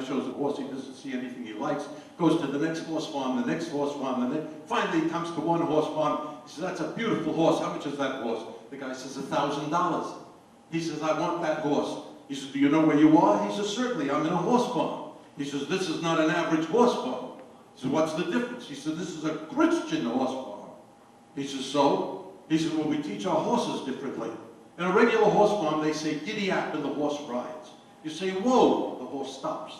guy shows the horse, he doesn't see anything he likes, goes to the next horse farm, the next horse farm, and then finally he comes to one horse farm. He says, that's a beautiful horse. How much is that horse? The guy says, $1,000. He says, I want that horse. He says, do you know where you are? He says, certainly, I'm in a horse farm. He says, this is not an average horse farm. He says, what's the difference? He said, this is a Christian horse farm. He says, so? He says, well, we teach our horses differently. In a regular horse farm, they say, giddy up, and the horse rides. You say, whoa, the horse stops.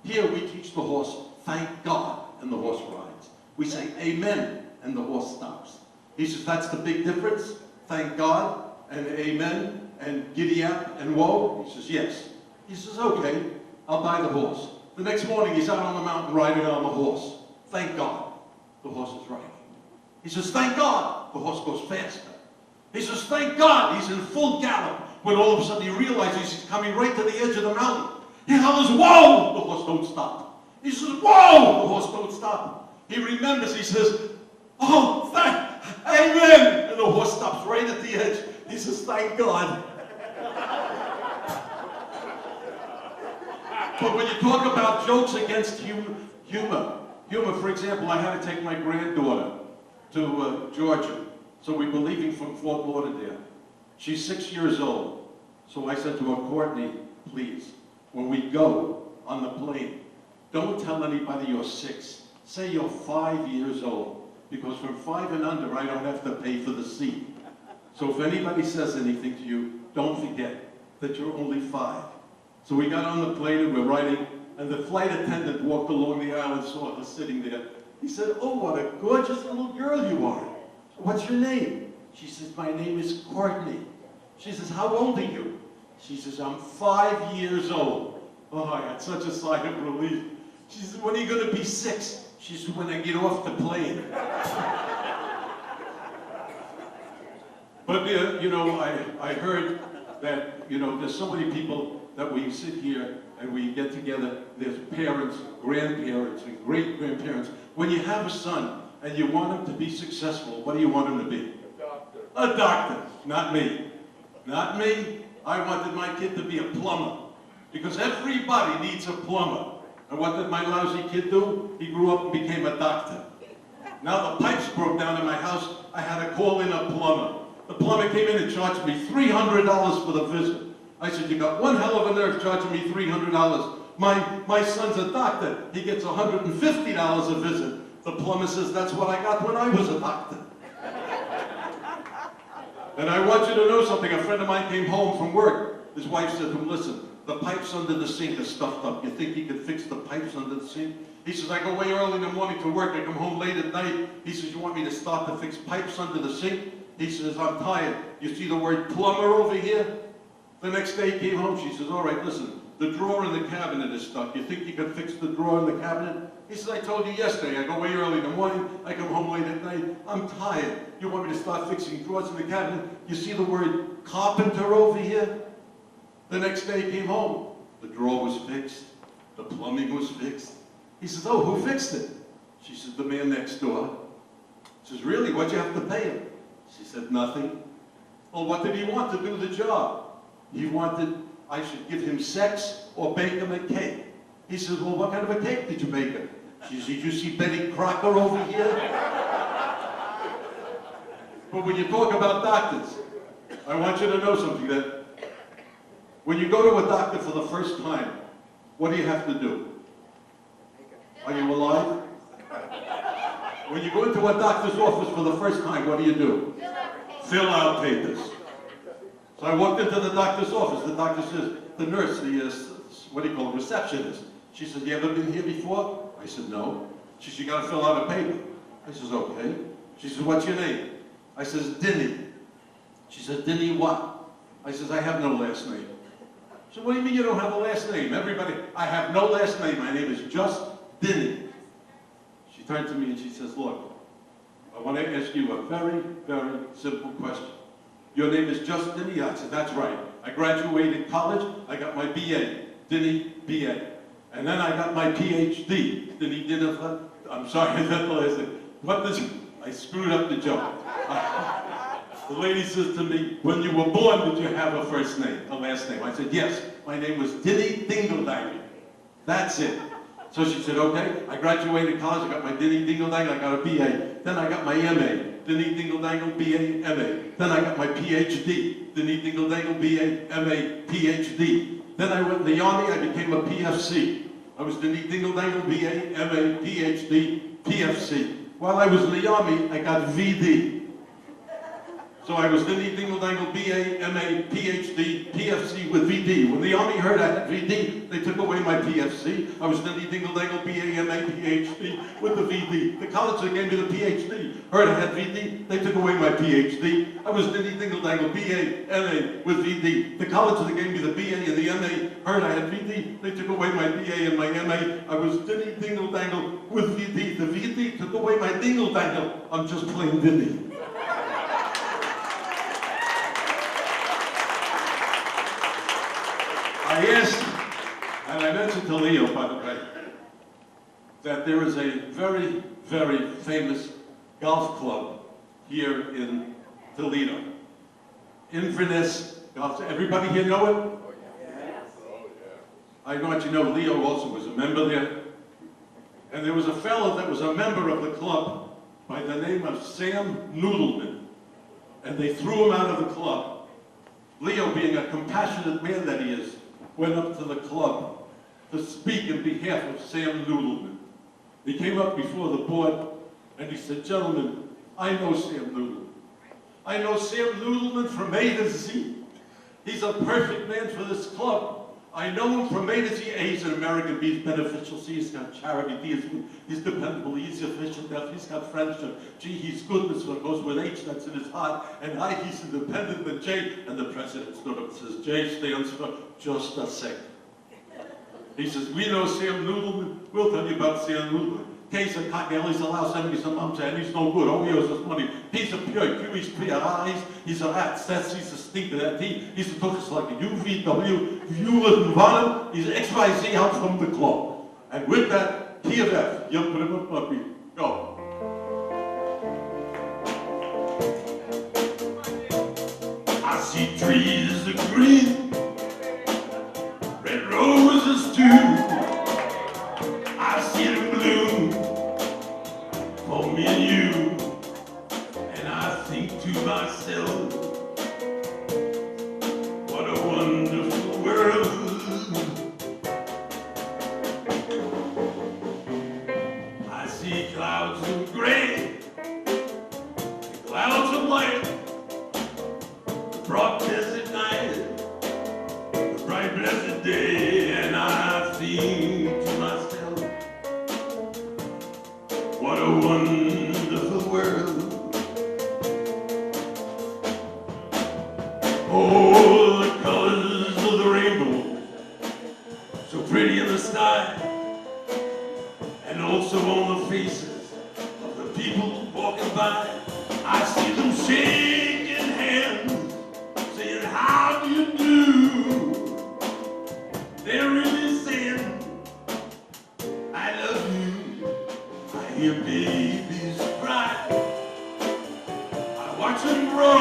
Here we teach the horse, thank God, and the horse rides. We say, amen, and the horse stops. He says, that's the big difference? Thank God, and amen, and giddy up, and whoa? He says, yes. He says, okay, I'll buy the horse. The next morning, he's out on the mountain riding on the horse. Thank God, the horse is riding. He says, thank God, the horse goes faster. He says, thank God, he's in full gallop. When all of a sudden he realizes he's coming right to the edge of the mountain. He hollers, whoa! The horse don't stop. He says, whoa! The horse don't stop. He remembers, he says, oh, amen! And the horse stops right at the edge. He says, thank God. But when you talk about jokes against humor, for example, I had to take my granddaughter to Georgia. So we were leaving from Fort Lauderdale. She's 6 years old. So I said to her, Courtney, please, when we go on the plane, don't tell anybody you're 6. Say you're 5 years old. Because from 5 and under, I don't have to pay for the seat. So if anybody says anything to you, don't forget that you're only 5. So we got on the plane and we're riding, and the flight attendant walked along the aisle and saw us sitting there. He said, oh, what a gorgeous little girl you are. What's your name? She says, my name is Courtney. She says, how old are you? She says, I'm 5 years old. Oh, I had such a sigh of relief. She says, when are you going to be 6? She says, when I get off the plane. But, you know, I heard that, you know, there's so many people that we sit here and we get together. There's parents, grandparents, and great-grandparents. When you have a son and you want him to be successful, what do you want him to be? A doctor. A doctor. Not me. Not me. I wanted my kid to be a plumber. Because everybody needs a plumber. And what did my lousy kid do? He grew up and became a doctor. Now the pipes broke down in my house. I had to call in a plumber. The plumber came in and charged me $300 for the visit. I said, you got one hell of a nerve charging me $300. My son's a doctor. He gets $150 a visit. The plumber says, that's what I got when I was a doctor. And I want you to know something. A friend of mine came home from work. His wife said to him, listen, the pipes under the sink are stuffed up. You think you can fix the pipes under the sink? He says, I go way early in the morning to work. I come home late at night. He says, you want me to start to fix pipes under the sink? He says, I'm tired. You see the word plumber over here? The next day he came home. She says, all right, listen, the drawer in the cabinet is stuck. You think you can fix the drawer in the cabinet? He says, I told you yesterday. I go way early in the morning. I come home late at night. I'm tired. You want me to start fixing drawers in the cabinet? You see the word carpenter over here? The next day he came home. The drawer was fixed. The plumbing was fixed. He says, oh, who fixed it? She says, the man next door. He says, really? What'd you have to pay him? She said, nothing. Well, what did he want to do the job? He wanted I should give him sex or bake him a cake. He says, well, what kind of a cake did you bake him? She says, did you see Betty Crocker over here? But when you talk about doctors, I want you to know something, that when you go to a doctor for the first time, what do you have to do? Are you alive? When you go into a doctor's office for the first time, what do? Fill out papers. So I walked into the doctor's office. The doctor says, the nurse, what do you call it, receptionist. She said, you ever been here before? I said, no. She said, you got to fill out a paper. I says, okay. She says, what's your name? I says, Dinny. She said, Dinny what? I says, I have no last name. She said, what do you mean you don't have a last name? Everybody, I have no last name. My name is just Dinny. She turned to me and she says, look, I want to ask you a very, very simple question. Your name is just Dinny? I said, that's right. I graduated college. I got my BA, Dinny BA. And then I got my PhD, Dinny Dinofer. I'm sorry, that's the last name. What does, I screwed up the joke. The lady says to me, when you were born, did you have a first name, a last name? I said, yes. My name was Dinny Dingledang. That's it. So she said, okay, I graduated college, I got my Dinny Dingle Dangle, I got a BA. Then I got my MA, Dinny Dingle Dangle, BA, MA. Then I got my PhD, Dinny Dingle Dangle, BA, MA, PhD. Then I went in the Army, I became a PFC. I was Dinny Dingle Dangle, BA, MA, PhD, PFC. While I was in the Army, I got VD. So I was Dinny Dingle Dangle, BA, MA, PhD, PFC with VD. When the Army heard I had VD, they took away my PFC. I was Dinny Dingle Dangle, BA, MA, PhD with the VD. The college that gave me the PhD heard I had VD, they took away my PhD. I was Dinny Dingle Dangle, BA, MA with VD. The college that gave me the BA and the MA heard I had VD, they took away my BA and my MA. I was Dinny Dingle Dangle with VD. The VD took away my Dingle Dangle. I'm just plain Dinny. I asked, and I mentioned to Leo, by the way, that there is a very, very famous golf club here in Toledo. Inverness Golf. Everybody here know it? Yes. I want you to know Leo also was a member there. And there was a fellow that was a member of the club by the name of Sam Noodleman. And they threw him out of the club. Leo, being a compassionate man that he is, went up to the club to speak in behalf of Sam Noodleman. He came up before the board and he said, gentlemen, I know Sam Noodleman. I know Sam Noodleman from A to Z. He's a perfect man for this club. I know him from A to Z. He's an American, he's beneficial. See, he's got charity, he's dependable, he's efficient, he's got friendship. G, he's goodness, what goes with H, that's in his heart. And I, he's independent, and J, and the president stood up and says, J stands for just a second. He says, we know Sam Noodleman, we'll tell you about Sam Noodleman. Case of cocktail, he's allowed 70 some mums and he's no good. All he owes us money. He's a pure Q, he's pure eyes, he's a rat, stats, he's a stink of that tea. He's a took us like a UVW, if you wouldn't want him, he's XYZ out from the club. And with that, T of F, you put him up, puppy. Go. I see trees of green, red roses too. I see them bloom for me and you, and I think to myself, what a wonderful world. I see clouds of gray, clouds of white, the broad desert night, the bright blessed day, and I think to myself, what a wonderful world. Oh, the colors of the rainbow, so pretty in the sky, and also on the faces of the people walking by. I see them shaking hands, saying, how do you do? They're really saying, I love you. I hear babies cry. I watch them grow.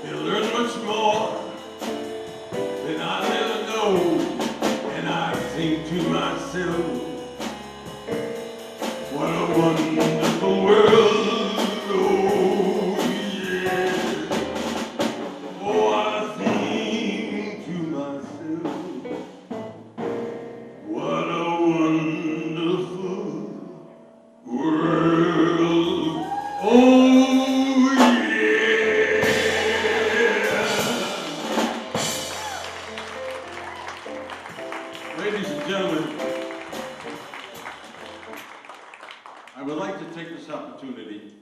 They'll learn much more than I'll ever know. And I think to myself, what a wonderful world. Oh, yeah. Oh, I think to myself, what a wonderful world. Oh, yeah. Ladies and gentlemen, I would like to take this opportunity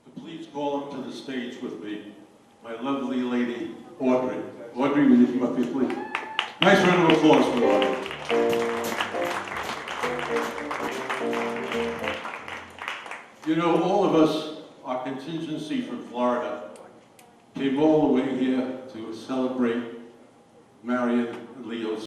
to please call up to the stage with me my lovely lady, Audrey. Audrey, will you come up here, please? Nice round of applause for Audrey. You know, all of us, our contingency from Florida, came all the way here to celebrate Marian and Leo's